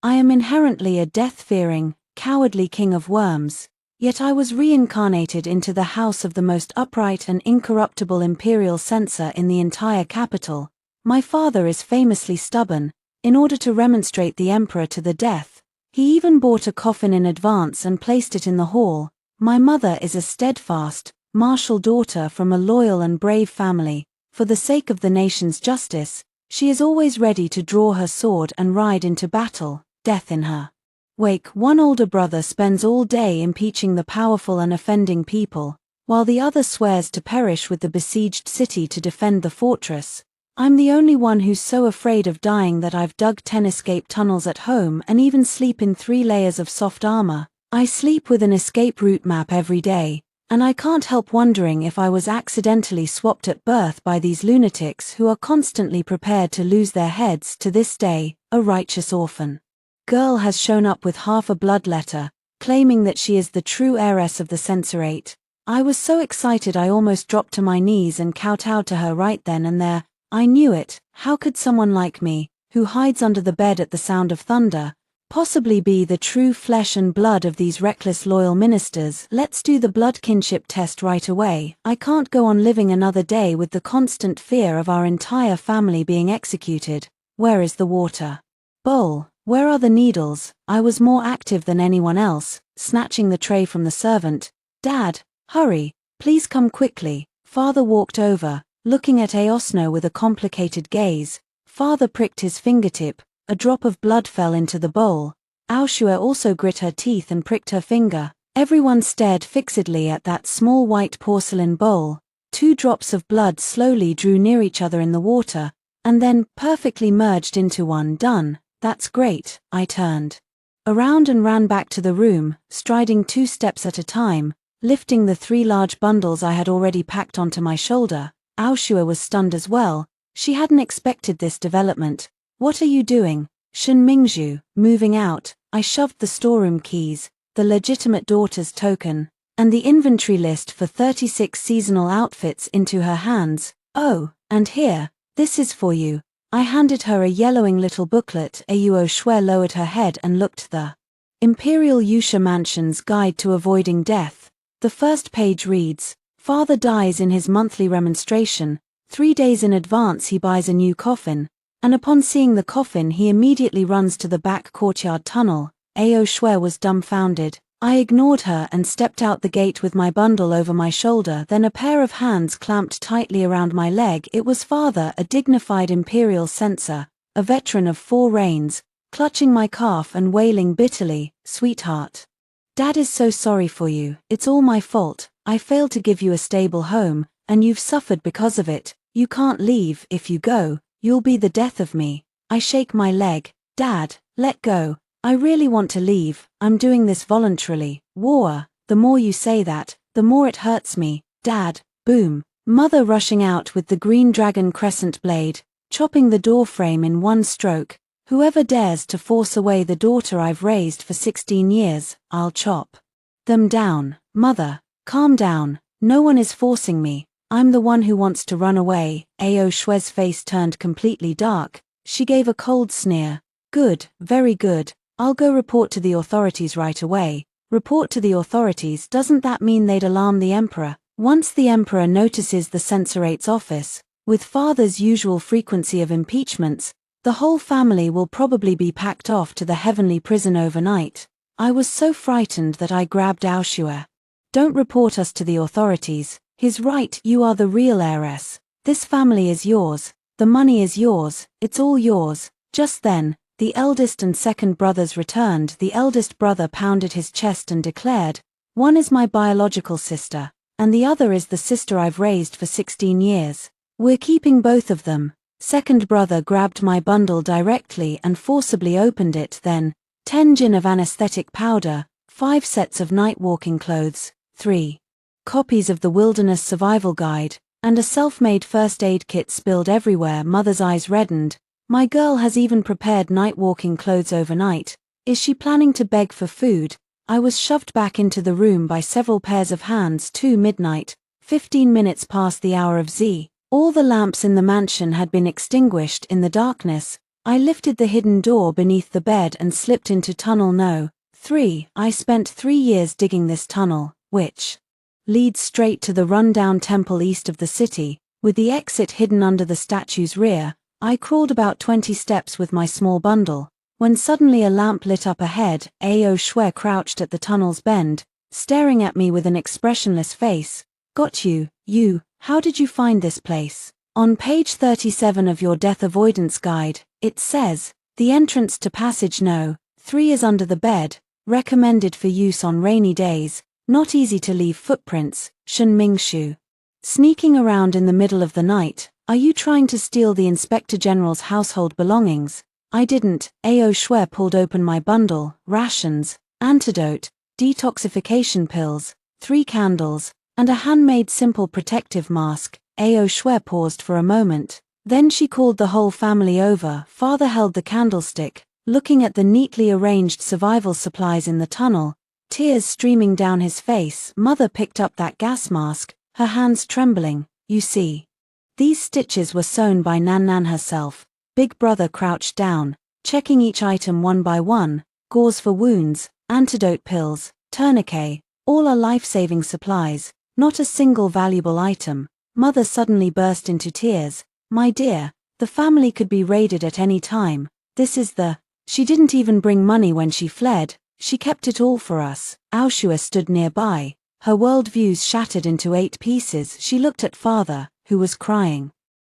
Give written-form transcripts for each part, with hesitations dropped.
I am inherently a death-fearing, cowardly king of worms, yet I was reincarnated into the house of the most upright and incorruptible imperial censor in the entire capital. My father is famously stubborn. In order to remonstrate the emperor to the death, he even bought a coffin in advance and placed it in the hall. My mother is a steadfast, martial daughter from a loyal and brave family. For the sake of the nation's justice, she is always ready to draw her sword and ride into battle, death in her wake. One older brother spends all day impeaching the powerful and offending people, while the other swears to perish with the besieged city to defend the fortress. I'm the only one who's so afraid of dying that I've dug 10 escape tunnels at home and even sleep in 3 layers of soft armor. I sleep with an escape route map every day, and I can't help wondering if I was accidentally swapped at birth by these lunatics who are constantly prepared to lose their heads. To this day, a righteous orphan girl has shown up with half a blood letter, claiming that she is the true heiress of the censorate. I was so excited I almost dropped to my knees and kowtowed to her right then and there. I knew it. How could someone like me, who hides under the bed at the sound of thunder, possibly be the true flesh and blood of these reckless loyal ministers? Let's do the blood kinship test right away. I can't go on living another day with the constant fear of our entire family being executed. Where is the water bowl? Where are the needles? I was more active than anyone else, snatching the tray from the servant. Dad, hurry, please come quickly. Father walked over, looking at Aosno with a complicated gaze. Father pricked his fingertip, a drop of blood fell into the bowl. Aoshua also grit her teeth and pricked her finger. Everyone stared fixedly at that small white porcelain bowl. 2 drops of blood slowly drew near each other in the water, and then perfectly merged into one. Done. That's great. I turned around and ran back to the room, striding 2 steps at a time, lifting the 3 large bundles I had already packed onto my shoulder. Aoshua was stunned as well. She hadn't expected this development. What are you doing, Shen Mingzhu? Moving out. I shoved the storeroom keys, the legitimate daughter's token, and the inventory list for 36 seasonal outfits into her hands. Oh, and here, this is for you. I handed her a yellowing little booklet. Auo Shui lowered her head and looked. The Imperial Yusha Mansion's Guide to Avoiding Death. The first page reads, Father dies in his monthly remonstration. 3 days in advance he buys a new coffin, and upon seeing the coffin he immediately runs to the back courtyard tunnel. Auo Shui was dumbfounded. I ignored her and stepped out the gate with my bundle over my shoulder. Then a pair of hands clamped tightly around my leg. It was Father, a dignified imperial censor, a veteran of 4 reigns, clutching my calf and wailing bitterly, Sweetheart, Dad is so sorry for you. It's all my fault. I failed to give you a stable home, and you've suffered because of it. You can't leave. If you go, you'll be the death of me. I shake my leg. Dad, let go. I really want to leave. I'm doing this voluntarily. War, the more you say that, the more it hurts me. Dad, boom. Mother rushing out with the green dragon crescent blade, chopping the door frame in one stroke. Whoever dares to force away the daughter I've raised for 16 years, I'll chop them down. Mother, calm down. No one is forcing me. I'm the one who wants to run away. Auo Shui's face turned completely dark. She gave a cold sneer. Good, very good. I'll go report to the authorities right away. Report to the authorities? Doesn't that mean they'd alarm the emperor? Once the emperor notices the censorate's office, with Father's usual frequency of impeachments, the whole family will probably be packed off to the heavenly prison overnight. I was so frightened that I grabbed Aoshua. Don't report us to the authorities. He's right, you are the real heiress. This family is yours. The money is yours. It's all yours. Just then, the eldest and second brothers returned. The eldest brother pounded his chest and declared, One is my biological sister, and the other is the sister I've raised for 16 years. We're keeping both of them. Second brother grabbed my bundle directly and forcibly opened it. Then, 10 gin of anesthetic powder, 5 sets of night walking clothes, 3 copies of the Wilderness Survival Guide, and a self-made first aid kit spilled everywhere. Mother's eyes reddened. My girl has even prepared night walking clothes overnight. Is she planning to beg for food? I was shoved back into the room by several pairs of hands. 2 midnight, 15 minutes past the hour of Z. All the lamps in the mansion had been extinguished. In the darkness, I lifted the hidden door beneath the bed and slipped into tunnel No. 3. I spent 3 years digging this tunnel, which leads straight to the rundown temple east of the city, with the exit hidden under the statue's rear. I crawled about 20 steps with my small bundle, when suddenly a lamp lit up ahead. Ao Shui crouched at the tunnel's bend, staring at me with an expressionless face. Got you, how did you find this place? On page 37 of your death avoidance guide, it says, the entrance to passage No. 3 is under the bed, recommended for use on rainy days, not easy to leave footprints. Shen Mingshu. Sneaking around in the middle of the night, are you trying to steal the Inspector General's household belongings? I didn't. Ao Shui pulled open my bundle, rations, antidote, detoxification pills, 3 candles, and a handmade simple protective mask. Ao Shui paused for a moment. Then she called the whole family over. Father held the candlestick, looking at the neatly arranged survival supplies in the tunnel, tears streaming down his face. Mother picked up that gas mask, her hands trembling. You see, these stitches were sewn by Nan herself. Big brother crouched down, checking each item one by one. Gauze for wounds, antidote pills, tourniquet, all are life-saving supplies, not a single valuable item. Mother suddenly burst into tears. My dear, the family could be raided at any time. This is She didn't even bring money when she fled, she kept it all for us. Ao Shui stood nearby, her worldviews shattered into 8 pieces. She looked at father, who was crying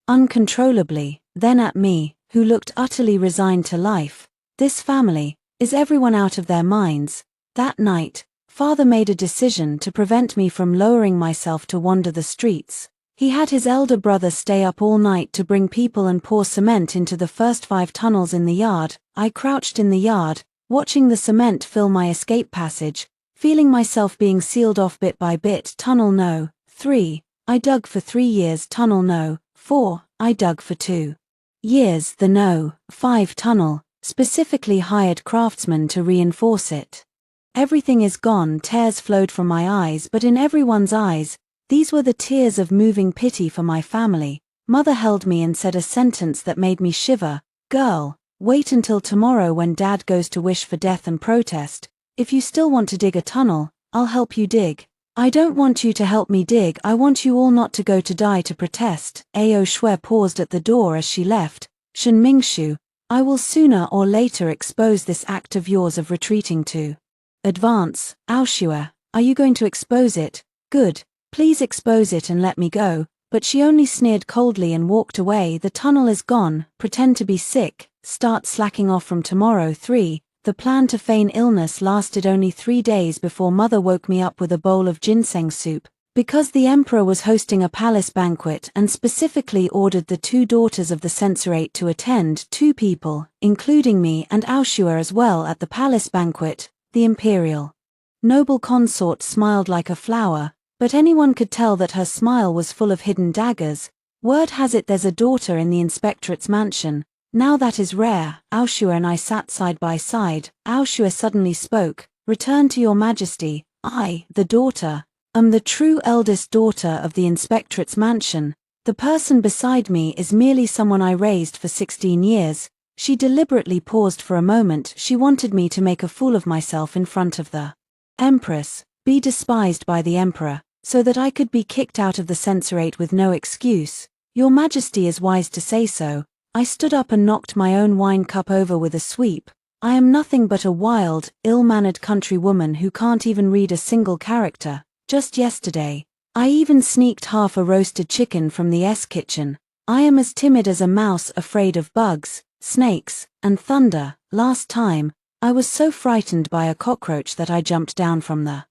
uncontrollably, then at me, who looked utterly resigned to life. This family, is everyone out of their minds? That night, father made a decision to prevent me from lowering myself to wander the streets. He had his elder brother stay up all night to bring people and pour cement into the first 5 tunnels in the yard. I crouched in the yard, watching the cement fill my escape passage, feeling myself being sealed off bit by bit. Tunnel No. 3. I dug for 3 years. Tunnel No. 4. I dug for 2 years. The No. 5 tunnel, specifically hired craftsmen to reinforce it. Everything is gone. Tears flowed from my eyes, but in everyone's eyes, these were the tears of moving pity for my family. Mother held me and said a sentence that made me shiver. Girl, wait until tomorrow when Dad goes to wish for death and protest. If you still want to dig a tunnel, I'll help you dig. I don't want you to help me dig, I want you all not to go to die to protest. Ao Shui paused at the door as she left. Shen Mingshu, I will sooner or later expose this act of yours of retreating to advance. Ao Shui, are you going to expose it? Good, please expose it and let me go. But she only sneered coldly and walked away. The tunnel is gone, pretend to be sick, start slacking off from tomorrow. 3. The plan to feign illness lasted only 3 days before mother woke me up with a bowl of ginseng soup, because the emperor was hosting a palace banquet and specifically ordered the 2 daughters of the censorate to attend. 2 people, including me and Ao Shui as well at the palace banquet. The imperial noble consort smiled like a flower, but anyone could tell that her smile was full of hidden daggers. Word has it there's a daughter in the inspectorate's mansion. Now that is rare. Ao Shui and I sat side by side. Ao Shui suddenly spoke. Return to your majesty. I, the daughter, am the true eldest daughter of the inspectorate's mansion. The person beside me is merely someone I raised for 16 years. She deliberately paused for a moment. She wanted me to make a fool of myself in front of the empress, be despised by the emperor, so that I could be kicked out of the censorate with no excuse. Your majesty is wise to say so. I stood up and knocked my own wine cup over with a sweep. I am nothing but a wild, ill-mannered country woman who can't even read a single character. Just yesterday, I even sneaked half a roasted chicken from the kitchen. I am as timid as a mouse, afraid of bugs, snakes, and thunder. Last time, I was so frightened by a cockroach that I jumped down from the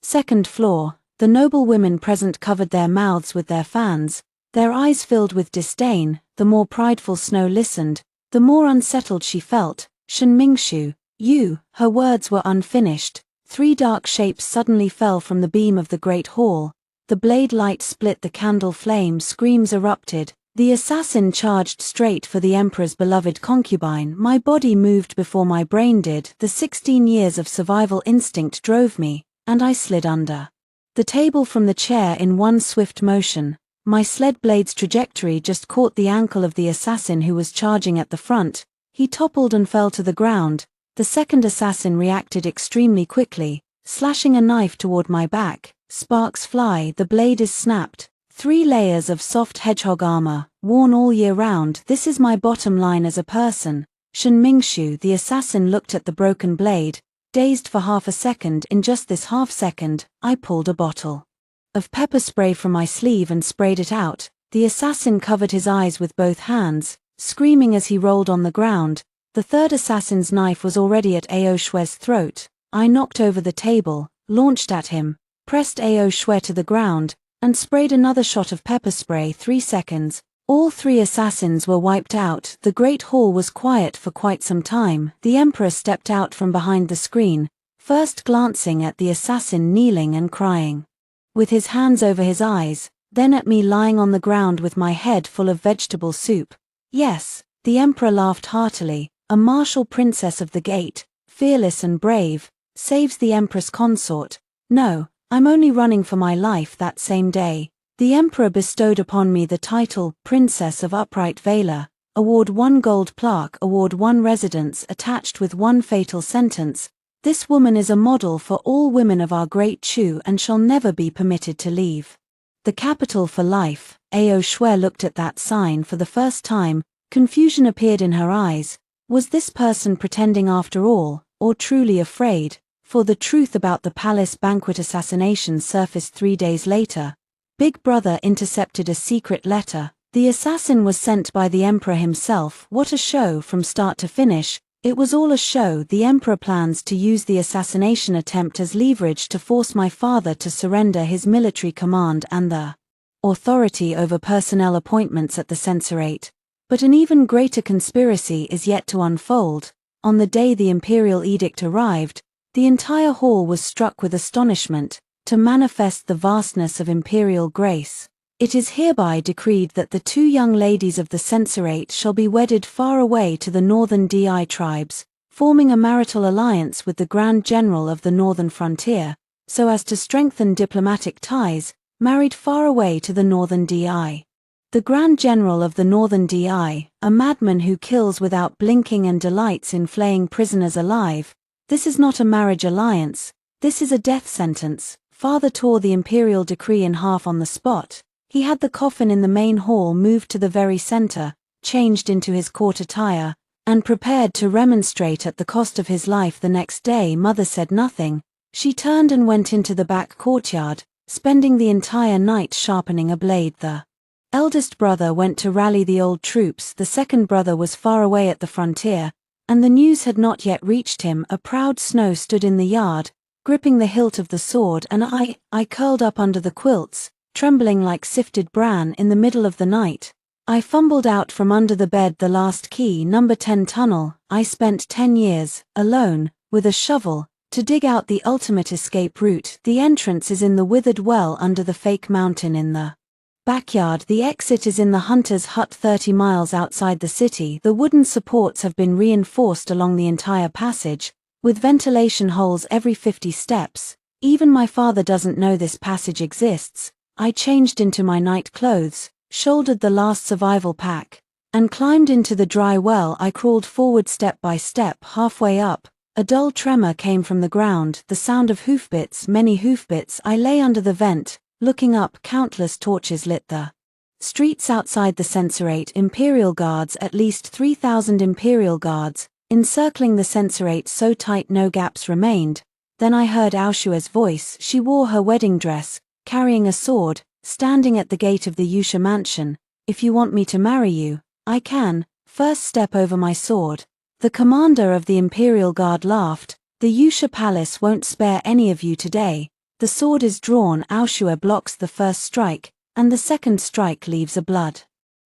2nd floor. The noble women present covered their mouths with their fans, their eyes filled with disdain. The more prideful Snow listened, the more unsettled she felt. Shen Mingshu, you, her words were unfinished. 3 dark shapes suddenly fell from the beam of the great hall. The blade light split the candle flame, screams erupted. The assassin charged straight for the emperor's beloved concubine. My body moved before my brain did. The 16 years of survival instinct drove me, and I slid under the table from the chair in one swift motion. My sled blade's trajectory just caught the ankle of the assassin who was charging at the front. He toppled and fell to the ground. The second assassin reacted extremely quickly, slashing a knife toward my back. Sparks fly, the blade is snapped. 3 layers of soft hedgehog armor, worn all year round. This is my bottom line as a person. Shen Mingshu, the assassin, looked at the broken blade, dazed for half a second. In just this half second, I pulled a bottle of pepper spray from my sleeve and sprayed it out. The assassin covered his eyes with both hands, screaming as he rolled on the ground. The third assassin's knife was already at Ao Shue's throat. I knocked over the table, launched at him, pressed Ao Shue to the ground, and sprayed another shot of pepper spray. 3 seconds. All 3 assassins were wiped out. The great hall was quiet for quite some time. The emperor stepped out from behind the screen, first glancing at the assassin kneeling and crying, with his hands over his eyes, then at me lying on the ground with my head full of vegetable soup. Yes, the emperor laughed heartily. A martial princess of the gate, fearless and brave, saves the empress consort. No, I'm only running for my life. That same day, the emperor bestowed upon me the title Princess of Upright Valor, award 1 gold plaque, award 1 residence attached with 1 fatal sentence. This woman is a model for all women of our great Chu and shall never be permitted to leave the capital for life. Ao Shue looked at that sign for the first time. Confusion appeared in her eyes. Was this person pretending after all, or truly afraid? For the truth about the palace banquet assassination surfaced 3 days later. Big Brother intercepted a secret letter. The assassin was sent by the emperor himself. What a show from start to finish. It was all a show. The emperor plans to use the assassination attempt as leverage to force my father to surrender his military command and the authority over personnel appointments at the censorate. But an even greater conspiracy is yet to unfold. On the day the imperial edict arrived, the entire hall was struck with astonishment, to manifest the vastness of imperial grace. It is hereby decreed that the 2 young ladies of the censorate shall be wedded far away to the northern Di tribes, forming a marital alliance with the Grand General of the northern frontier, so as to strengthen diplomatic ties, married far away to the northern Di. The Grand General of the northern Di, a madman who kills without blinking and delights in flaying prisoners alive. This is not a marriage alliance, this is a death sentence. Father tore the imperial decree in half on the spot. He had the coffin in the main hall moved to the very center, changed into his court attire, and prepared to remonstrate at the cost of his life the next day. Mother said nothing. She turned and went into the back courtyard, spending the entire night sharpening a blade. The eldest brother went to rally the old troops. The second brother was far away at the frontier, and the news had not yet reached him. A proud Snow stood in the yard, gripping the hilt of the sword, and I curled up under the quilts, trembling like sifted bran. In the middle of the night, I fumbled out from under the bed the last key, number 10 tunnel. I spent 10 years, alone, with a shovel, to dig out the ultimate escape route. The entrance is in the withered well under the fake mountain in the backyard. The exit is in the hunter's hut 30 miles outside the city. The wooden supports have been reinforced along the entire passage, with ventilation holes every 50 steps. Even my father doesn't know this passage exists. I changed into my night clothes, shouldered the last survival pack, and climbed into the dry well. I crawled forward step by step. Halfway up, a dull tremor came from the ground, the sound of hoofbeats, many hoofbeats. I lay under the vent, looking up. Countless torches lit the streets outside the censorate. Imperial guards, at least 3,000 imperial guards, encircling the censorate so tight no gaps remained. Then I heard Ao Shue's voice. She wore her wedding dress, carrying a sword, standing at the gate of the Yusha mansion. If you want me to marry you, I can. First step over my sword. The commander of the Imperial Guard laughed. The Yusha palace won't spare any of you today. The sword is drawn. Ao Shue blocks the first strike, and the second strike leaves a blood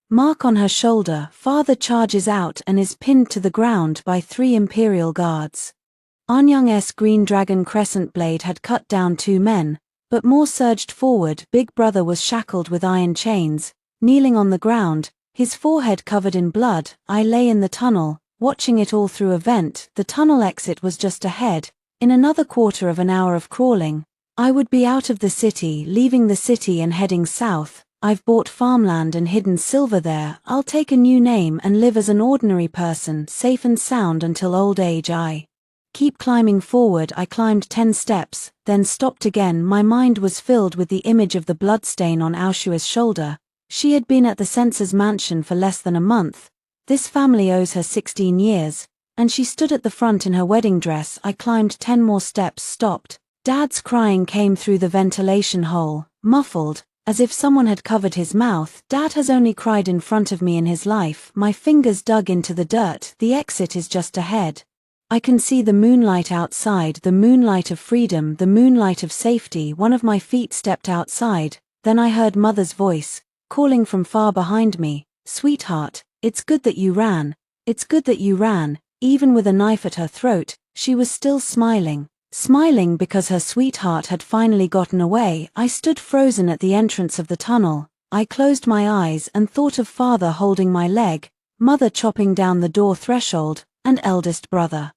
mark on her shoulder. Father charges out and is pinned to the ground by 3 Imperial guards. Anyang's green dragon crescent blade had cut down 2 men, but more surged forward. Big Brother was shackled with iron chains, kneeling on the ground, his forehead covered in blood. I lay in the tunnel, watching it all through a vent. The tunnel exit was just ahead. In another quarter of an hour of crawling, I would be out of the city, leaving the city and heading south. I've bought farmland and hidden silver there. I'll take a new name and live as an ordinary person, safe and sound until old age. I keep climbing forward. I climbed 10 steps, then stopped again. My mind was filled with the image of the bloodstain on Aushua's shoulder. She had been at the censor's mansion for less than a month. This family owes her 16 years, and she stood at the front in her wedding dress. I climbed 10 more steps, stopped. Dad's crying came through the ventilation hole, muffled, as if someone had covered his mouth. Dad has only cried in front of me in his life. My fingers dug into the dirt. The exit is just ahead. I can see the moonlight outside, the moonlight of freedom, the moonlight of safety. One of my feet stepped outside. Then I heard Mother's voice, calling from far behind me, "Sweetheart, it's good that you ran. It's good that you ran." Even with a knife at her throat, she was still smiling. Smiling because her sweetheart had finally gotten away. I stood frozen at the entrance of the tunnel. I closed my eyes and thought of Father holding my leg, Mother chopping down the door threshold, and eldest brother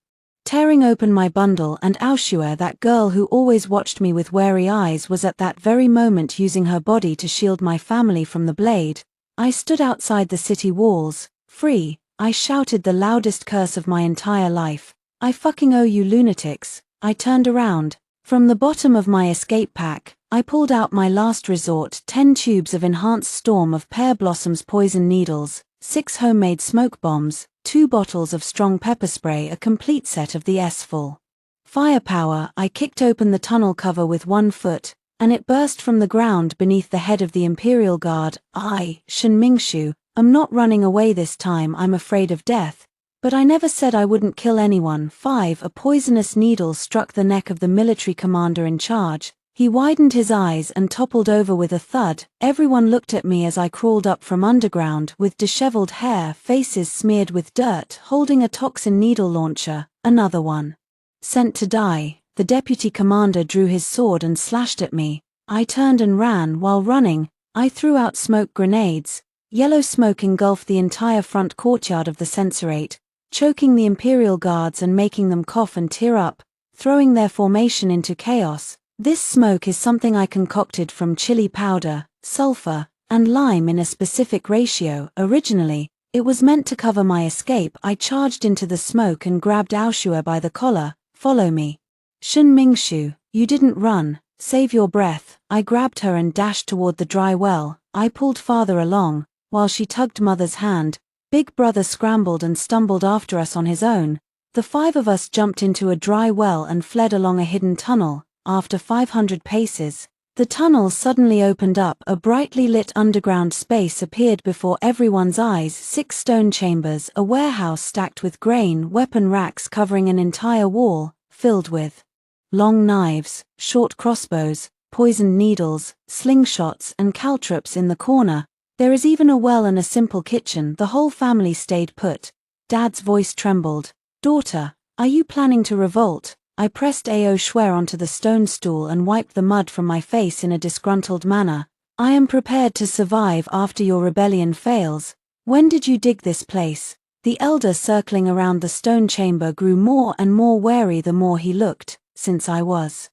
tearing open my bundle, and Aushua, that girl who always watched me with wary eyes, was at that very moment using her body to shield my family from the blade. I stood outside the city walls, free. I shouted the loudest curse of my entire life. "I fucking owe you lunatics." I turned around. From the bottom of my escape pack, I pulled out my last resort, 10 tubes of enhanced storm of pear blossoms poison needles, 6 homemade smoke bombs, 2 bottles of strong pepper spray, a complete set of the S-full firepower. I kicked open the tunnel cover with 1 foot, and it burst from the ground beneath the head of the Imperial Guard. I, Shen Mingshu, am not running away this time. I'm afraid of death. But I never said I wouldn't kill anyone. 5. A poisonous needle struck the neck of the military commander in charge. He widened his eyes and toppled over with a thud. Everyone looked at me as I crawled up from underground, with disheveled hair, faces smeared with dirt, holding a toxin needle launcher. Another one. Sent to die. The deputy commander drew his sword and slashed at me. I turned and ran. While running, I threw out smoke grenades. Yellow smoke engulfed the entire front courtyard of the censorate, choking the Imperial Guards and making them cough and tear up, throwing their formation into chaos. This smoke is something I concocted from chili powder, sulfur, and lime in a specific ratio. Originally, it was meant to cover my escape. I charged into the smoke and grabbed Aushua by the collar. "Follow me." "Shen Mingshu, you didn't run. Save your breath." I grabbed her and dashed toward the dry well. I pulled Father along, while she tugged Mother's hand. Big Brother scrambled and stumbled after us on his own. The 5 of us jumped into a dry well and fled along a hidden tunnel. After 500 paces, the tunnel suddenly opened up. A brightly lit underground space appeared before everyone's eyes. 6 stone chambers, a warehouse stacked with grain, weapon racks covering an entire wall, filled with long knives, short crossbows, poisoned needles, slingshots, and caltrops in the corner. There is even a well and a simple kitchen. The whole family stayed put. Dad's voice trembled. "Daughter, are you planning to revolt?" I pressed Ao Shuer onto the stone stool and wiped the mud from my face in a disgruntled manner. "I am prepared to survive after your rebellion fails. When did you dig this place?" The elder circling around the stone chamber grew more and more wary the more he looked. "Since I was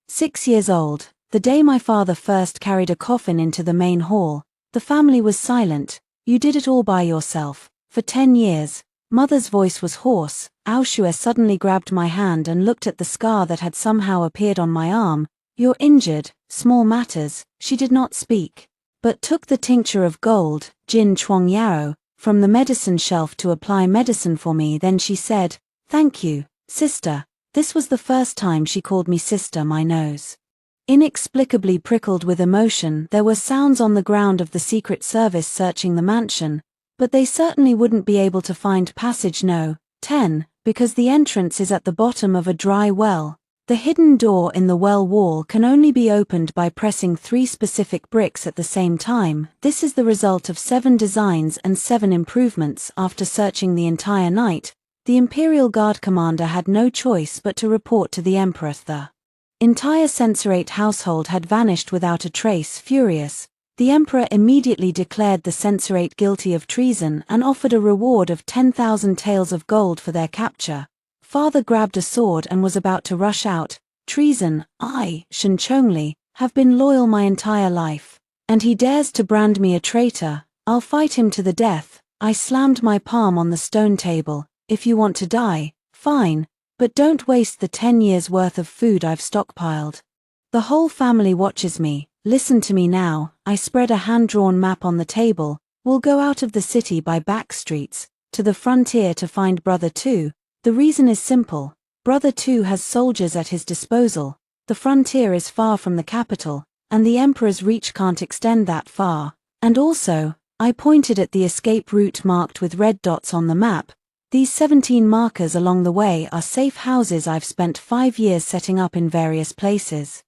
6 years old, the day my father first carried a coffin into the main hall." The family was silent. "You did it all by yourself. For 10 years. Mother's voice was hoarse. Aushua suddenly grabbed my hand and looked at the scar that had somehow appeared on my arm. "You're injured. Small matters." She did not speak, but took the tincture of gold, Jin Chuang Yao, from the medicine shelf to apply medicine for me. Then she said, "Thank you, sister." This was the first time she called me sister. My nose inexplicably prickled with emotion. There were sounds on the ground of the Secret Service searching the mansion, but they certainly wouldn't be able to find passage No. 10, because the entrance is at the bottom of a dry well. The hidden door in the well wall can only be opened by pressing 3 specific bricks at the same time. This is the result of 7 designs and 7 improvements. After searching the entire night, the Imperial Guard commander had no choice but to report to the Emperor. The entire censorate household had vanished without a trace. Furious, the Emperor immediately declared the censorate guilty of treason and offered a reward of 10,000 taels of gold for their capture. Father grabbed a sword and was about to rush out. "Treason, I, Shen Chongli, have been loyal my entire life." And he dares to brand me a traitor, I'll fight him to the death. I slammed my palm on the stone table. If you want to die, fine, but don't waste the 10 years' worth of food I've stockpiled. The whole family watches me. Listen to me now. I spread a hand-drawn map on the table. We'll go out of the city by back streets, to the frontier to find Brother 2. The reason is simple. Brother 2 has soldiers at his disposal. The frontier is far from the capital, and the Emperor's reach can't extend that far. And also, I pointed at the escape route marked with red dots on the map. These 17 markers along the way are safe houses I've spent 5 years setting up in various places.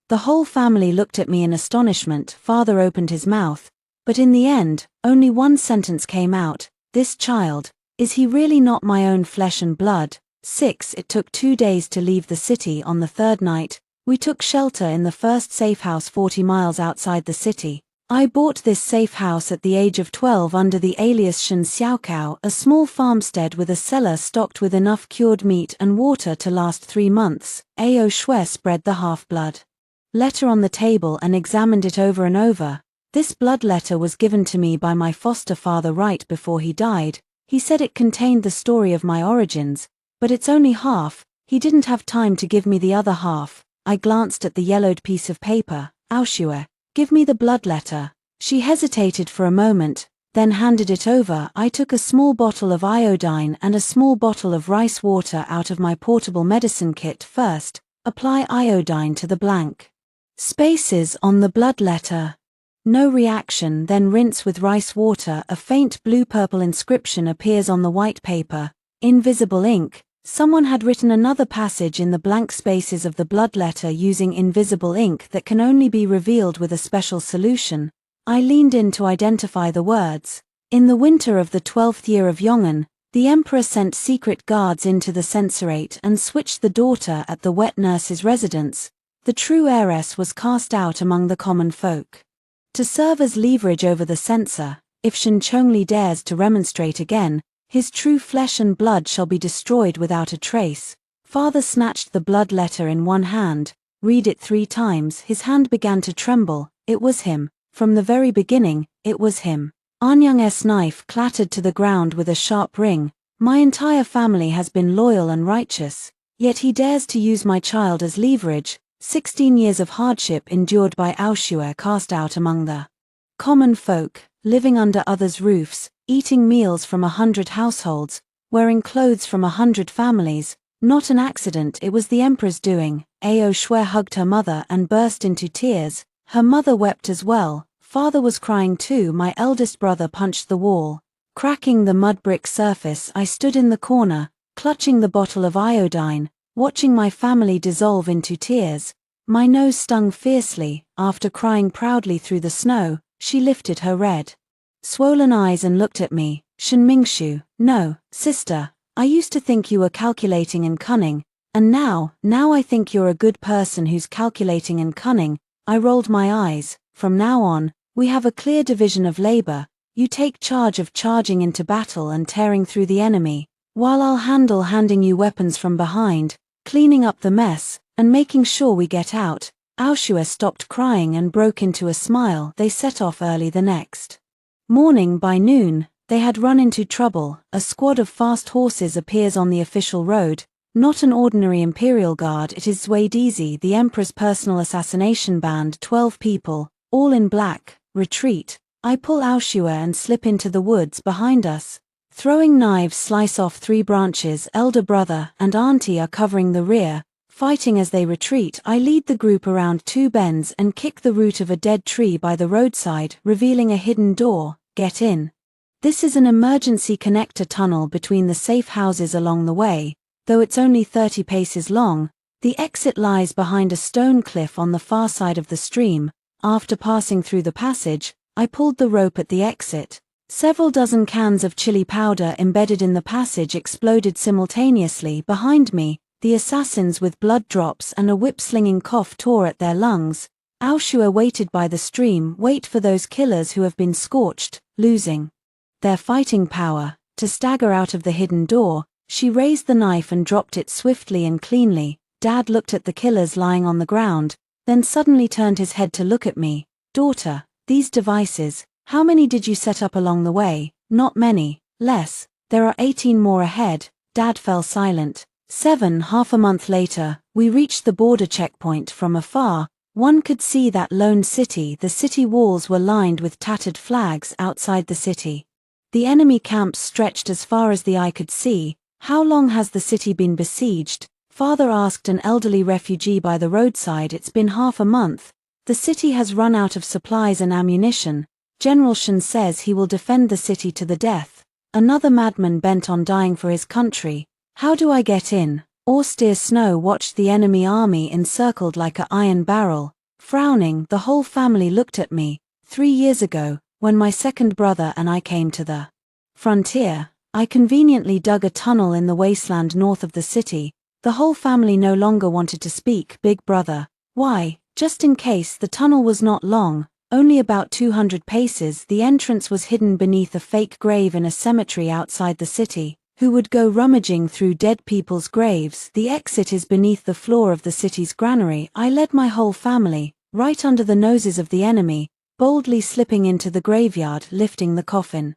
The whole family looked at me in astonishment. Father opened his mouth, but in the end, only one sentence came out. This child, is he really not my own flesh and blood? 6. It took 2 days to leave the city. On the third night, we took shelter in the first safe house 40 miles outside the city. I bought this safe house at the age of 12 under the alias Shen Xiaokao, a small farmstead with a cellar stocked with enough cured meat and water to last 3 months. Ao Shui spread the half-blood letter on the table and examined it over and over. This blood letter was given to me by my foster father right before he died. He said it contained the story of my origins, but it's only half. He didn't have time to give me the other half. I glanced at the yellowed piece of paper. Ao Shui, give me the blood letter. She hesitated for a moment, then handed it over. I took a small bottle of iodine and a small bottle of rice water out of my portable medicine kit. First, apply iodine to the blank spaces on the blood letter. No reaction. Then rinse with rice water. A faint blue-purple inscription appears on the white paper. Invisible ink. Someone had written another passage in the blank spaces of the blood letter using invisible ink that can only be revealed with a special solution. I leaned in to identify the words. In the winter of the 12th year of Yongan, the Emperor sent secret guards into the censorate and switched the daughter at the wet nurse's residence. The true heiress was cast out among the common folk. To serve as leverage over the censor, if Shen Chongli dares to remonstrate again, his true flesh and blood shall be destroyed without a trace. Father snatched the blood letter in one hand. Read it 3 times. His hand began to tremble. It was him. From the very beginning, it was him. Anyang's knife clattered to the ground with a sharp ring. My entire family has been loyal and righteous, yet he dares to use my child as leverage. 16 years of hardship endured by Ao Shui cast out among the common folk, living under others' roofs, eating meals from 100 households, wearing clothes from 100 families. Not an accident. It was the Emperor's doing. Ao Shui hugged her mother and burst into tears. Her mother wept as well. Father was crying too. My eldest brother punched the wall, cracking the mud brick surface. I stood in the corner, clutching the bottle of iodine, watching my family dissolve into tears. My nose stung fiercely. After crying proudly through the snow, she lifted her red, swollen eyes and looked at me. Shen Mingshu, no, sister, I used to think you were calculating and cunning, and now I think you're a good person who's calculating and cunning. I rolled my eyes. From now on, we have a clear division of labor. You take charge of charging into battle and tearing through the enemy, while I'll handle handing you weapons from behind, cleaning up the mess, and making sure we get out. Ao Shui stopped crying and broke into a smile. They set off early the next morning. By noon, they had run into trouble. A squad of fast horses appears on the official road. Not an ordinary imperial guard. It is Zhuidizi, the Emperor's personal assassination band. 12 people, all in black. Retreat. I pull Ao Shui and slip into the woods behind us. Throwing knives, slice off 3 branches. Elder brother and auntie are covering the rear, fighting as they retreat. I lead the group around 2 bends and kick the root of a dead tree by the roadside, revealing a hidden door. Get in. This is an emergency connector tunnel between the safe houses along the way. Though it's only 30 paces long, the exit lies behind a stone cliff on the far side of the stream. After passing through the passage, I pulled the rope at the exit. Several dozen cans of chili powder embedded in the passage exploded simultaneously behind me. The assassins with blood drops and a whip-slinging cough tore at their lungs. Ao Shui waited by the stream. Wait for those killers who have been scorched, losing their fighting power, to stagger out of the hidden door. She raised the knife and dropped it swiftly and cleanly. Dad looked at the killers lying on the ground, then suddenly turned his head to look at me. Daughter, These devices, how many did you set up along the way? Not many, less. There are 18 more ahead. Dad fell silent. 7. Half a month later, we reached the border checkpoint. From afar, one could see that lone city. The city walls were lined with tattered flags outside the city. The enemy camps stretched as far as the eye could see. How long has the city been besieged? Father asked an elderly refugee by the roadside. It's been half a month. The city has run out of supplies and ammunition. General Shen says he will defend the city to the death. Another madman bent on dying for his country. How do I get in? Austere Snow watched the enemy army encircled like an iron barrel. Frowning, the whole family looked at me. 3 years ago, when my second brother and I came to the frontier, I conveniently dug a tunnel in the wasteland north of the city. The whole family no longer wanted to speak. Big brother, why? Just in case. The tunnel was not long, only about 200 paces. The entrance was hidden beneath a fake grave in a cemetery outside the city. Who would go rummaging through dead people's graves? The exit is beneath the floor of the city's granary. I led my whole family, right under the noses of the enemy, boldly slipping into the graveyard, lifting the coffin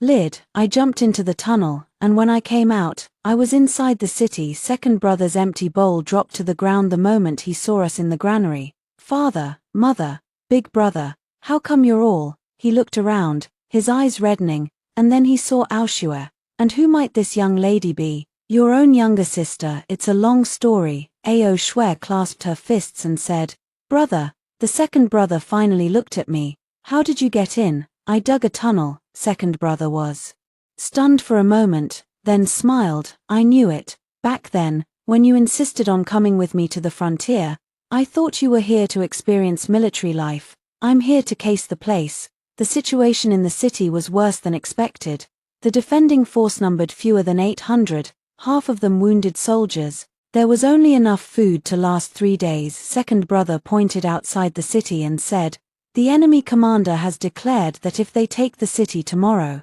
lid. I jumped into the tunnel, and when I came out, I was inside the city. Second brother's empty bowl dropped to the ground the moment he saw us in the granary. Father, mother, big brother, how come you're all? He looked around, his eyes reddening, and then he saw Aoshue. And who might this young lady be? Your own younger sister. It's a long story. Ao Shui clasped her fists and said, Brother. The second brother finally looked at me. How did you get in? I dug a tunnel. Second brother was stunned for a moment, then smiled. I knew it. Back then, when you insisted on coming with me to the frontier, I thought you were here to experience military life. I'm here to case the place. The situation in the city was worse than expected. The defending force numbered fewer than 800, half of them wounded soldiers. There was only enough food to last 3 days. Second brother pointed outside the city and said, the enemy commander has declared that if they take the city tomorrow,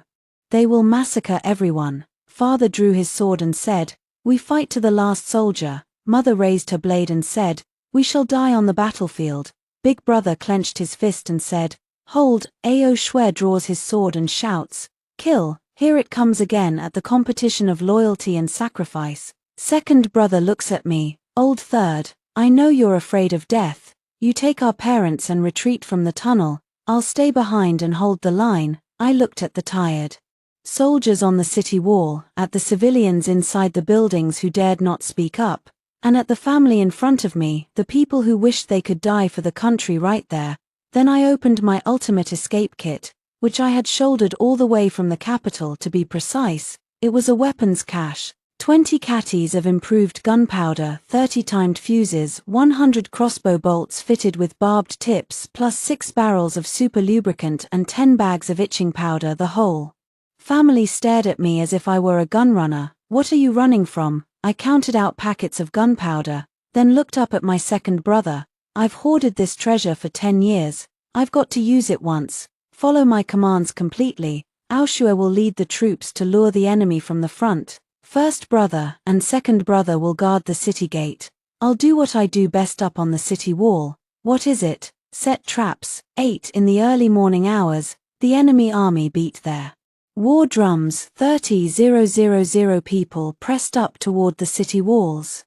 they will massacre everyone. Father drew his sword and said, we fight to the last soldier. Mother raised her blade and said, we shall die on the battlefield. Big brother clenched his fist and said, hold. Ao Shui draws his sword and shouts, kill. Here it comes again at the competition of loyalty and sacrifice. Second brother looks at me, old third, I know you're afraid of death. You take our parents and retreat from the tunnel. I'll stay behind and hold the line. I looked at the tired soldiers on the city wall, at the civilians inside the buildings who dared not speak up, and at the family in front of me, the people who wished they could die for the country right there. Then I opened my ultimate escape kit, which I had shouldered all the way from the capital. To be precise, it was a weapons cache. 20 catties of improved gunpowder, 30 timed fuses, 100 crossbow bolts fitted with barbed tips, plus 6 barrels of super lubricant and 10 bags of itching powder. The whole family stared at me as if I were a gunrunner. What are you running from? I counted out packets of gunpowder, then looked up at my second brother. I've hoarded this treasure for 10 years. I've got to use it once. Follow my commands completely. Aoshue will lead the troops to lure the enemy from the front. First brother and second brother will guard the city gate. I'll do what I do best up on the city wall. What is it? Set traps. 8 in the early morning hours, the enemy army beat their war drums. 30,000 people pressed up toward the city walls.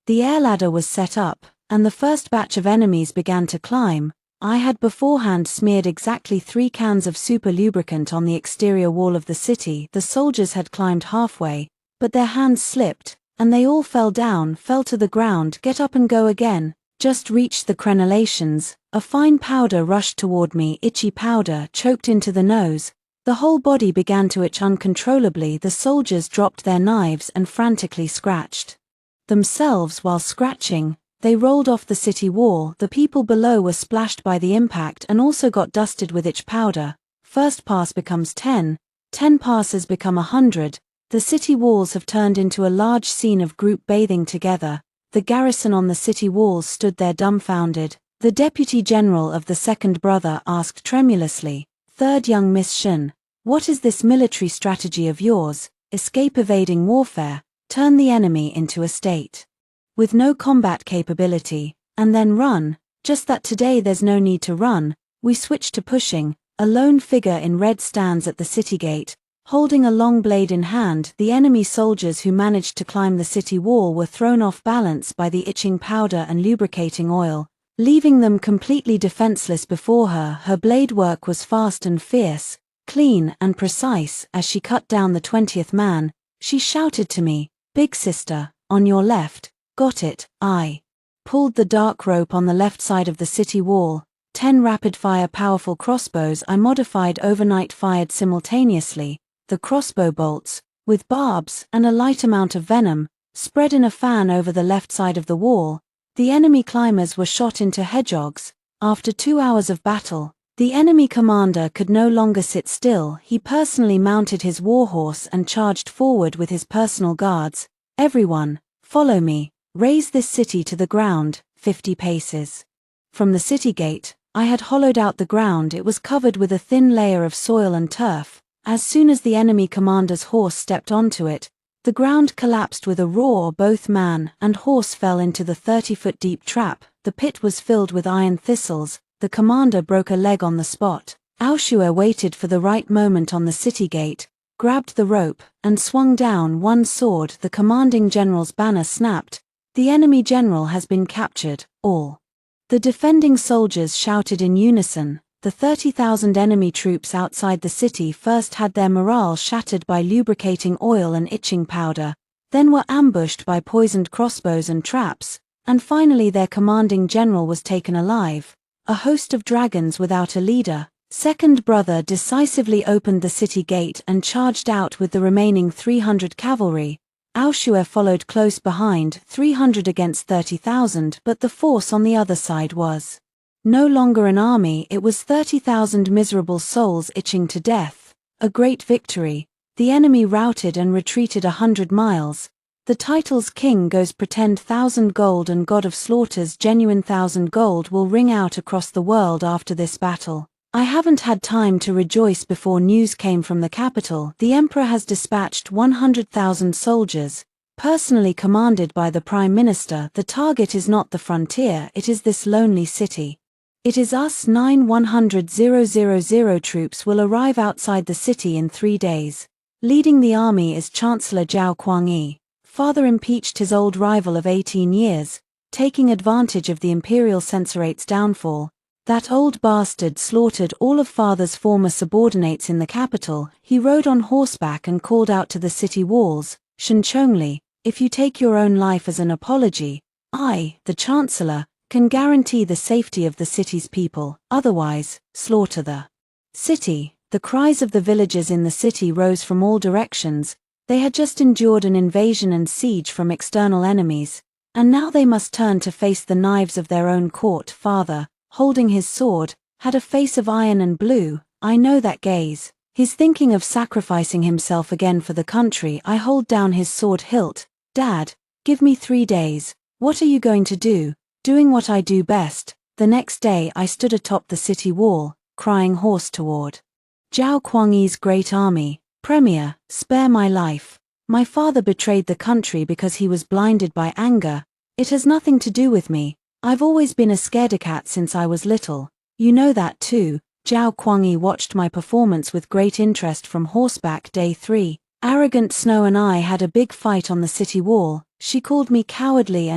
The air ladder was set up, and the first batch of enemies began to climb. I had beforehand smeared exactly 3 cans of super lubricant on the exterior wall of the city. The soldiers had climbed halfway, but their hands slipped, and they all fell down, fell to the ground. Get up and go again. Just reached the crenellations. A fine powder rushed toward me. Itchy powder choked into the nose. The whole body began to itch uncontrollably. The soldiers dropped their knives and frantically scratched themselves. While scratching, they rolled off the city wall. The people below were splashed by the impact and also got dusted with itch powder. First pass becomes 10, 10 passes become 100. The city walls have turned into a large scene of group bathing together. The garrison on the city walls stood there dumbfounded. The deputy general of the second brother asked tremulously, Third young Miss Shen, what is this military strategy of yours? Escape evading warfare, turn the enemy into a state with no combat capability, and then run? Just that today there's no need to run. We switched to pushing. A lone figure in red stands at the city gate, holding a long blade in hand. The enemy soldiers who managed to climb the city wall were thrown off balance by the itching powder and lubricating oil, leaving them completely defenseless before her. Her blade work was fast and fierce, clean and precise. As she cut down the 20th man, she shouted to me, "Big sister, on your left." "Got it." I pulled the dark rope on the left side of the city wall. 10 rapid-fire powerful crossbows I modified overnight fired simultaneously. The crossbow bolts, with barbs and a light amount of venom, spread in a fan over the left side of the wall. The enemy climbers were shot into hedgehogs. After 2 hours of battle, the enemy commander could no longer sit still. He personally mounted his warhorse and charged forward with his personal guards. "Everyone, follow me. Raise this city to the ground." 50 paces from the city gate, I had hollowed out the ground. It was covered with a thin layer of soil and turf. As soon as the enemy commander's horse stepped onto it, the ground collapsed with a roar. Both man and horse fell into the 30-foot deep trap. The pit was filled with iron thistles. The commander broke a leg on the spot. Aoshue waited for the right moment on the city gate, grabbed the rope, and swung down one sword. The commanding general's banner snapped. "The enemy general has been captured." All the defending soldiers shouted in unison. The 30,000 enemy troops outside the city first had their morale shattered by lubricating oil and itching powder, then were ambushed by poisoned crossbows and traps, and finally their commanding general was taken alive. A host of dragons without a leader. Second brother decisively opened the city gate and charged out with the remaining 300 cavalry. Aoshue followed close behind, 300 against 30,000, but the force on the other side was no longer an army. It was 30,000 miserable souls itching to death. A great victory. The enemy routed and retreated 100 miles. The titles King goes pretend 1,000 gold and God of Slaughter's genuine 1,000 gold will ring out across the world after this battle. I haven't had time to rejoice before news came from the capital. The emperor has dispatched 100,000 soldiers, personally commanded by the prime minister. The target is not the frontier, it is this lonely city. It is us. 9,100,000 troops will arrive outside the city in 3 days. Leading the army is Chancellor Zhao Kuangyi. Father impeached his old rival of 18 years, taking advantage of the imperial censorate's downfall. That old bastard slaughtered all of father's former subordinates in the capital. He rode on horseback and called out to the city walls, "Shenchongli, if you take your own life as an apology, I, the chancellor, can guarantee the safety of the city's people. Otherwise, slaughter the city." The cries of the villagers in the city rose from all directions. They had just endured an invasion and siege from external enemies, and now they must turn to face the knives of their own court. Father, holding his sword, had a face of iron and blue. I know that gaze. He's thinking of sacrificing himself again for the country. I hold down his sword hilt. "Dad, give me 3 days. What are you going to do?" "Doing what I do best." The next day I stood atop the city wall, crying hoarse toward Zhao Kuangyi's great army, "Premier, spare my life. My father betrayed the country because he was blinded by anger. It has nothing to do with me. I've always been a scaredy-cat since I was little. You know that too." Zhao Kuangyi watched my performance with great interest from horseback. Day 3. Arrogant Snow and I had a big fight on the city wall. She called me cowardly,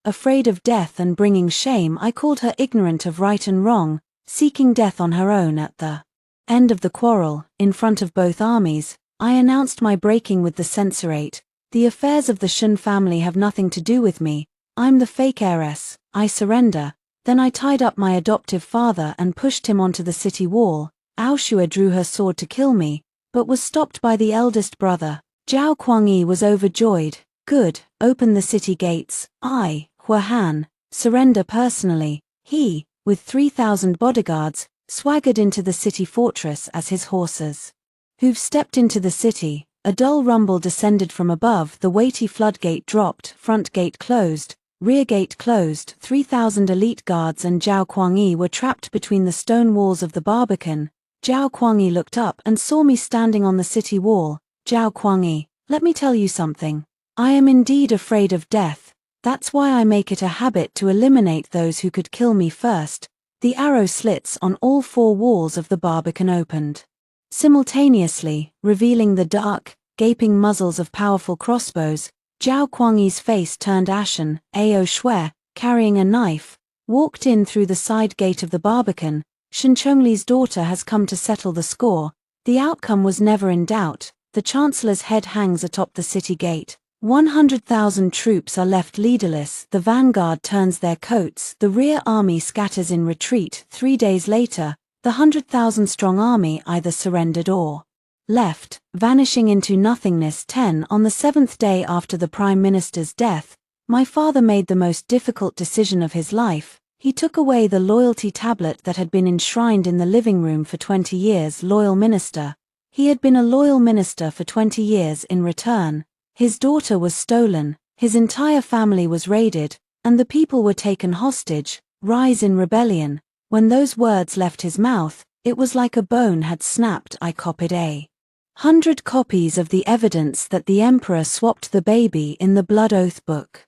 afraid of death and bringing shame. I called her ignorant of right and wrong, seeking death on her own. At the end of the quarrel, in front of both armies, I announced my breaking with the censorate. "The affairs of the Shun family have nothing to do with me. I'm the fake heiress. I surrender." Then I tied up my adoptive father and pushed him onto the city wall. Aoshue drew her sword to kill me, but was stopped by the eldest brother. Zhao Kuangyi was overjoyed. "Good, open the city gates. I, Huahan, surrender personally." He, with 3,000 bodyguards, swaggered into the city fortress as his horses hooves stepped into the city. A dull rumble descended from above. The weighty floodgate dropped, front gate closed, rear gate closed. 3,000 elite guards and Zhao Kuangyi were trapped between the stone walls of the Barbican. Zhao Kuangyi looked up and saw me standing on the city wall. "Zhao Kuangyi, let me tell you something. I am indeed afraid of death. That's why I make it a habit to eliminate those who could kill me first. The arrow slits on all four walls of the barbican opened. Simultaneously, revealing the dark, gaping muzzles of powerful crossbows, Zhao Kuangyi's face turned ashen. Ao Shui, carrying a knife, walked in through the side gate of the barbican. Shen Chongli's daughter has come to settle the score. The outcome was never in doubt. The chancellor's head hangs atop the city gate. 100,000 troops are left leaderless. The vanguard turns their coats. The rear army scatters in retreat. 3 days later, the 100,000-strong army either surrendered or left, vanishing into nothingness. 10 On the 7th day after the Prime Minister's death, my father made the most difficult decision of his life. He took away the loyalty tablet that had been enshrined in the living room for 20 years. Loyal minister. He had been a loyal minister for 20 years. In return, his daughter was stolen, his entire family was raided, and the people were taken hostage. Rise in rebellion. When those words left his mouth, it was like a bone had snapped. I copied 100 copies of the evidence that the emperor swapped the baby in the blood oath book,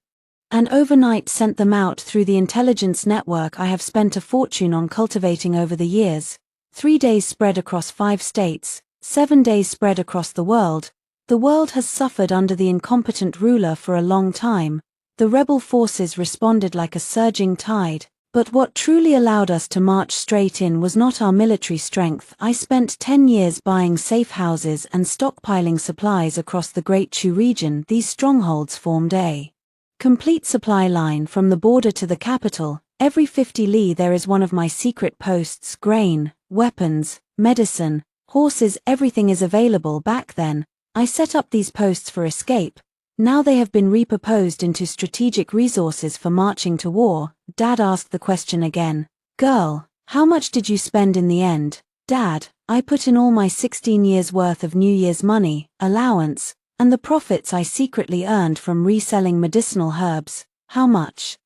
and overnight sent them out through the intelligence network I have spent a fortune on cultivating over the years. 3 days spread across 5 states, 7 days spread across the world. The world has suffered under the incompetent ruler for a long time. The rebel forces responded like a surging tide. But what truly allowed us to march straight in was not our military strength. I spent 10 years buying safe houses and stockpiling supplies across the Great Chu region. These strongholds formed a complete supply line from the border to the capital. Every 50 li there is one of my secret posts. Grain, weapons, medicine, horses, everything is available. Back then, I set up these posts for escape. Now they have been repurposed into strategic resources for marching to war. Dad asked the question again. Girl, how much did you spend in the end? Dad, I put in all my 16 years worth of New Year's money, allowance, and the profits I secretly earned from reselling medicinal herbs. How much?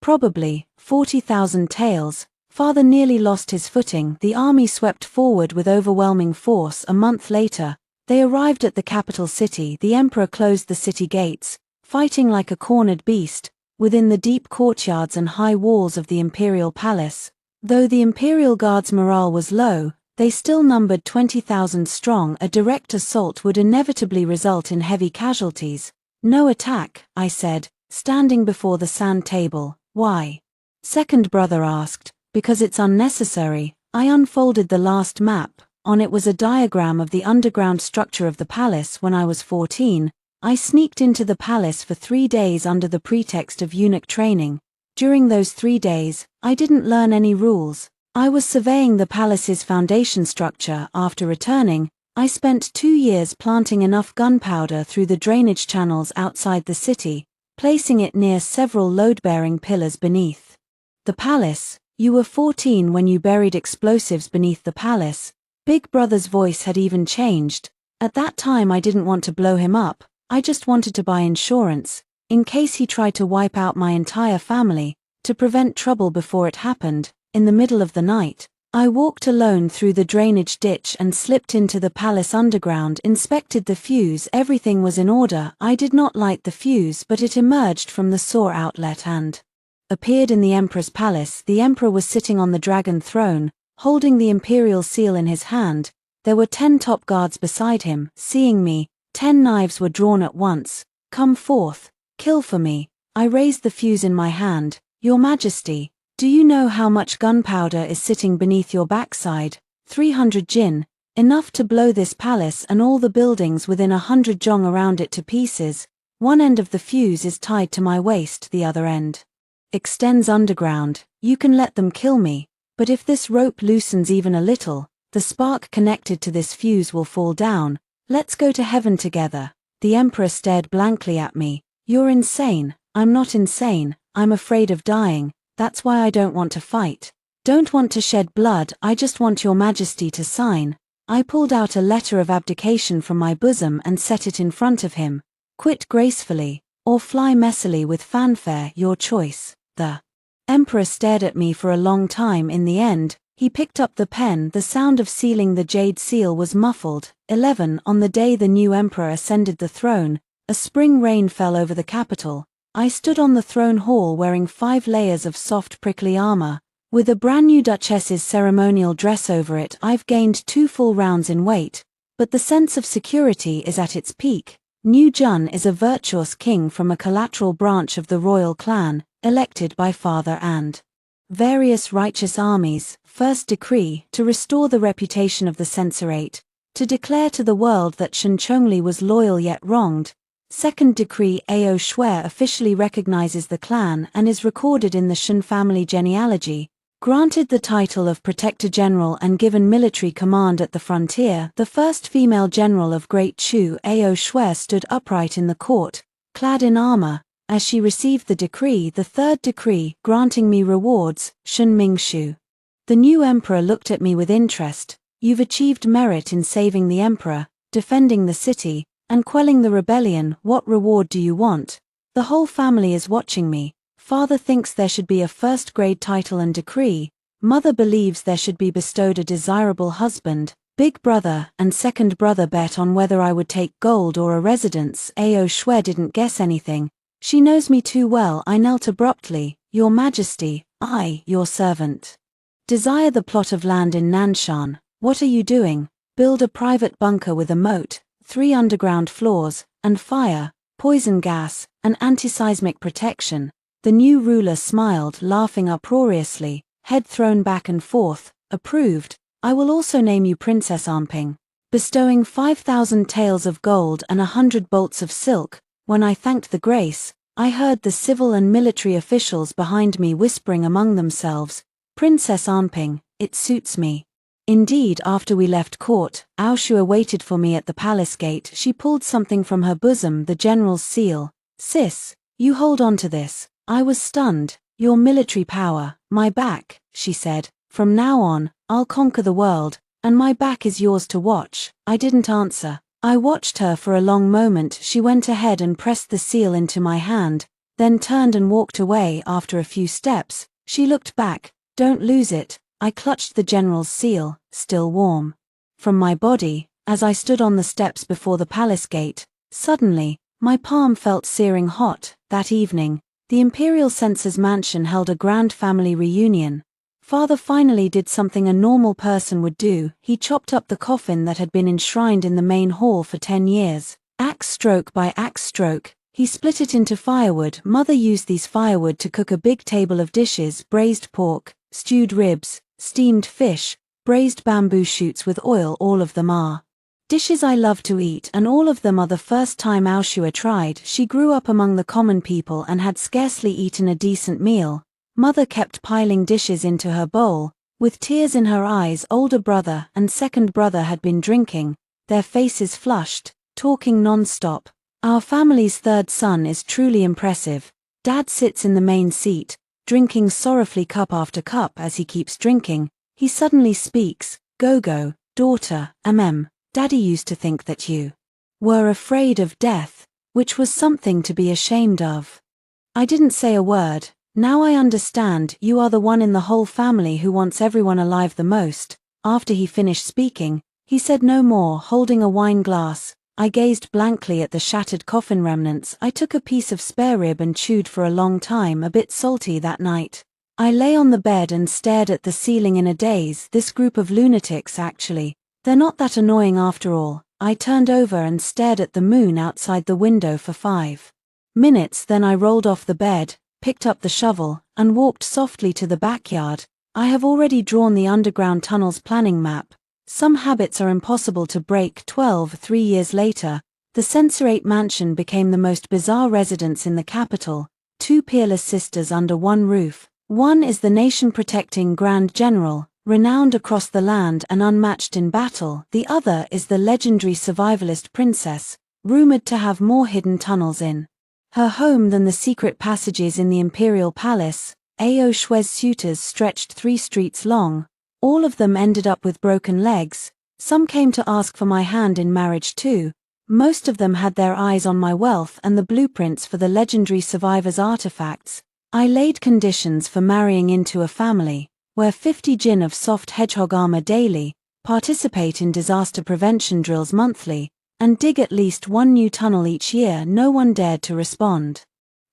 Probably 40,000 taels. Father nearly lost his footing. The army swept forward with overwhelming force. A month later, they arrived at the capital city. The emperor closed the city gates, fighting like a cornered beast, within the deep courtyards and high walls of the imperial palace. Though the imperial guard's morale was low, they still numbered 20,000 strong. A direct assault would inevitably result in heavy casualties. No attack, I said, standing before the sand table. Why? Second brother asked. Because it's unnecessary. I unfolded the last map. On it was a diagram of the underground structure of the palace. When I was 14, I sneaked into the palace for 3 days under the pretext of eunuch training. During those 3 days, I didn't learn any rules. I was surveying the palace's foundation structure. After returning, I spent 2 years planting enough gunpowder through the drainage channels outside the city, placing it near several load-bearing pillars beneath the palace. You were 14 when you buried explosives beneath the palace. Big brother's voice had even changed. At that time I didn't want to blow him up, I just wanted to buy insurance, in case he tried to wipe out my entire family, to prevent trouble before it happened. In the middle of the night, I walked alone through the drainage ditch and slipped into the palace underground, inspected the fuse. Everything was in order. I did not light the fuse, but it emerged from the sewer outlet and appeared in the emperor's palace. The emperor was sitting on the dragon throne, holding the imperial seal in his hand. There were 10 top guards beside him. Seeing me, 10 knives were drawn at once. Come forth, kill for me. I raised the fuse in my hand. Your Majesty, do you know how much gunpowder is sitting beneath your backside? 300 jin, enough to blow this palace and all the buildings within 100 jong around it to pieces. One end of the fuse is tied to my waist, the other end extends underground. You can let them kill me. But if this rope loosens even a little, the spark connected to this fuse will fall down. Let's go to heaven together. The emperor stared blankly at me. You're insane. I'm not insane. I'm afraid of dying. That's why I don't want to fight. Don't want to shed blood. I just want your Majesty to sign. I pulled out a letter of abdication from my bosom and set it in front of him. Quit gracefully, or fly messily with fanfare, your choice. The emperor stared at me for a long time. In the end, he picked up the pen. The sound of sealing the jade seal was muffled. 11 On the day the new emperor ascended the throne, a spring rain fell over the capital. I stood on the throne hall wearing 5 layers of soft prickly armor, With a brand new Duchess's ceremonial dress over it, I've gained 2 full rounds in weight, but the sense of security is at its peak. New Jun is a virtuous king from a collateral branch of the royal clan, elected by father and various righteous armies. First decree, to restore the reputation of the censorate, to declare to the world that Shen Chongli was loyal yet wronged. Second decree, Ao Shui officially recognizes the clan and is recorded in the Shen family genealogy, granted the title of Protector General and given military command at the frontier. The first female general of Great Chu, Ao Shui, stood upright in the court, clad in armor, as she received the decree. The third decree, granting me rewards, Shen Mingshu. The new emperor looked at me with interest. You've achieved merit in saving the emperor, defending the city, and quelling the rebellion. What reward do you want? The whole family is watching me. Father thinks there should be a first-grade title and decree. Mother believes there should be bestowed a desirable husband. Big brother and second brother bet on whether I would take gold or a residence. Ao Shui didn't guess anything. She knows me too well. I knelt abruptly. Your Majesty, I, your servant, desire the plot of land in Nanshan. What are you doing? Build a private bunker with a moat, 3 underground floors, and fire, poison gas, and anti-seismic protection. The new ruler smiled, laughing uproariously, head thrown back and forth. Approved. I will also name you Princess Anping, bestowing 5,000 taels of gold and 100 bolts of silk. When I thanked the grace, I heard the civil and military officials behind me whispering among themselves, Princess Anping, it suits me. Indeed, after we left court, Ao Shui waited for me at the palace gate. She pulled something from her bosom, the general's seal. Sis, you hold on to this. I was stunned. Your military power, my back, she said. From now on, I'll conquer the world, and my back is yours to watch. I didn't answer. I watched her for a long moment. She went ahead and pressed the seal into my hand, then turned and walked away. After a few steps, she looked back. Don't lose it. I clutched the general's seal, still warm, from my body, as I stood on the steps before the palace gate. Suddenly, my palm felt searing hot. That evening, the imperial censor's mansion held a grand family reunion. Father finally did something a normal person would do. He chopped up the coffin that had been enshrined in the main hall for 10 years. Axe stroke by axe stroke, he split it into firewood. Mother used these firewood to cook a big table of dishes: braised pork, stewed ribs, steamed fish, braised bamboo shoots with oil. All of them are dishes I love to eat, and all of them are the first time Ao Shui tried. She grew up among the common people and had scarcely eaten a decent meal. Mother kept piling dishes into her bowl, with tears in her eyes. Older brother and second brother had been drinking, their faces flushed, talking non-stop. Our family's third son is truly impressive. Dad sits in the main seat, drinking sorrowfully cup after cup. As he keeps drinking, he suddenly speaks. Go, daughter, Daddy used to think that you were afraid of death, which was something to be ashamed of. I didn't say a word. Now I understand. You are the one in the whole family who wants everyone alive the most. After he finished speaking, he said no more. Holding a wine glass, I gazed blankly at the shattered coffin remnants. I took a piece of spare rib and chewed for a long time. A bit salty that night. I lay on the bed and stared at the ceiling in a daze. This group of lunatics, actually, they're not that annoying after all. I turned over and stared at the moon outside the window for 5 minutes. Then I rolled off the bed, picked up the shovel, and walked softly to the backyard. I have already drawn the underground tunnel's planning map. Some habits are impossible to break. 3 years later, the censorate mansion became the most bizarre residence in the capital. 2 peerless sisters under one roof. One is the nation-protecting Grand General, renowned across the land and unmatched in battle. The other is the legendary survivalist princess, rumored to have more hidden tunnels in her home than the secret passages in the imperial palace. Ao Shui's suitors stretched 3 streets long. All of them ended up with broken legs. Some came to ask for my hand in marriage too. Most of them had their eyes on my wealth and the blueprints for the legendary survivor's artifacts. I laid conditions for marrying into a family. Wear 50 jin of soft hedgehog armor daily, participate in disaster prevention drills monthly, and dig at least 1 new tunnel each year. No one dared to respond.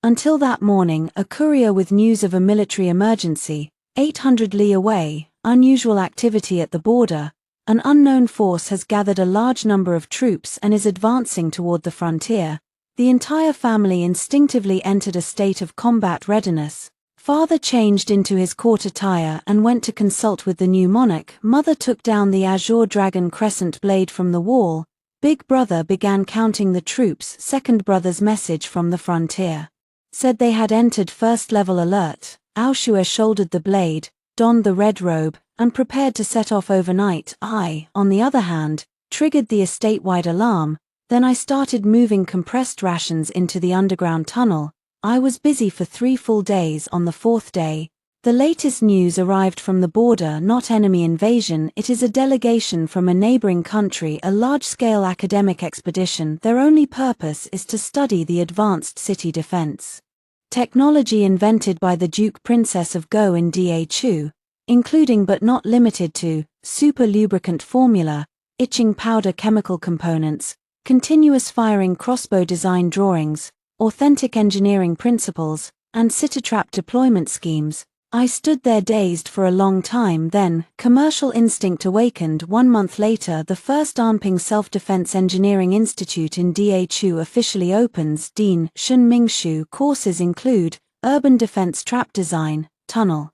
Until that morning, a courier with news of a military emergency, 800 li away, unusual activity at the border. An unknown force has gathered a large number of troops and is advancing toward the frontier. The entire family instinctively entered a state of combat readiness. Father changed into his court attire and went to consult with the new monarch. Mother took down the azure dragon crescent blade from the wall. Big brother began counting the troops. Second brother's message from the frontier said they had entered first level alert. Aoshua shouldered the blade, donned the red robe, and prepared to set off overnight. I, on the other hand, triggered the estate-wide alarm. Then I started moving compressed rations into the underground tunnel. I was busy for 3 full days. On the 4th day, the latest news arrived from the border. Not enemy invasion, it is a delegation from a neighboring country, a large-scale academic expedition. Their only purpose is to study the advanced city defense technology invented by the Duke Princess of Go in Dachu, including but not limited to super lubricant formula, itching powder chemical components, continuous firing crossbow design drawings, authentic engineering principles, and sitter-trap deployment schemes. I stood there dazed for a long time. Then, commercial instinct awakened. 1 month later, the first Anping Self-Defense Engineering Institute in Dachu officially opens. Dean Shun Mingshu courses include urban defense trap design, tunnel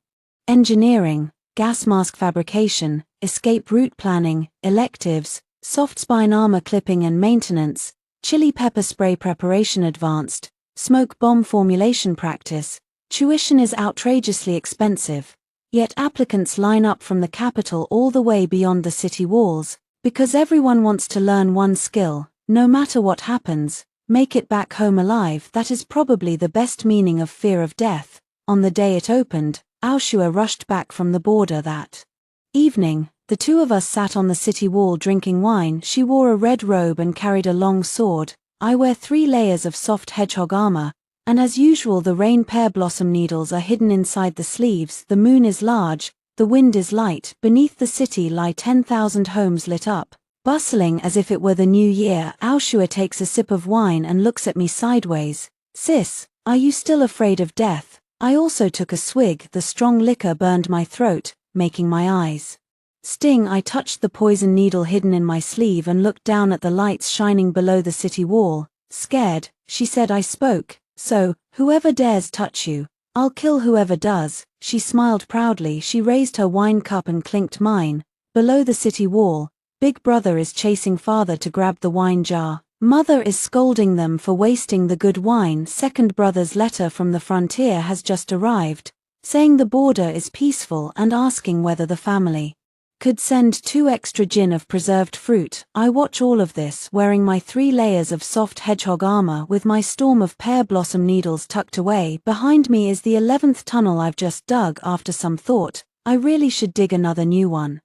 engineering, gas mask fabrication, escape route planning, electives, soft spine armor clipping and maintenance, chili pepper spray preparation, advanced smoke bomb formulation practice. Tuition is outrageously expensive, yet applicants line up from the capital all the way beyond the city walls, because everyone wants to learn one skill, no matter what happens, make it back home alive. That is probably the best meaning of fear of death. On the day it opened, Aoshua rushed back from the border that evening. The two of us sat on the city wall drinking wine. She wore a red robe and carried a long sword. I wear 3 layers of soft hedgehog armor, and as usual the rain pear blossom needles are hidden inside the sleeves. The moon is large, the wind is light. Beneath the city lie 10,000 homes lit up, bustling as if it were the new year. Aoshua takes a sip of wine and looks at me sideways. Sis, are you still afraid of death? I also took a swig. The strong liquor burned my throat, making my eyes sting. I touched the poison needle hidden in my sleeve and looked down at the lights shining below the city wall. Scared, she said. I spoke. So, whoever dares touch you, I'll kill whoever does. She smiled proudly. She raised her wine cup and clinked mine. Below the city wall, Big brother is chasing father to grab the wine jar. Mother is scolding them for wasting the good wine. Second brother's letter from the frontier has just arrived, saying the border is peaceful and asking whether the family could send 2 extra gin of preserved fruit. I watch all of this, wearing my 3 layers of soft hedgehog armor with my storm of pear blossom needles tucked away. Behind me is the 11th tunnel I've just dug. After some thought, I really should dig another new one.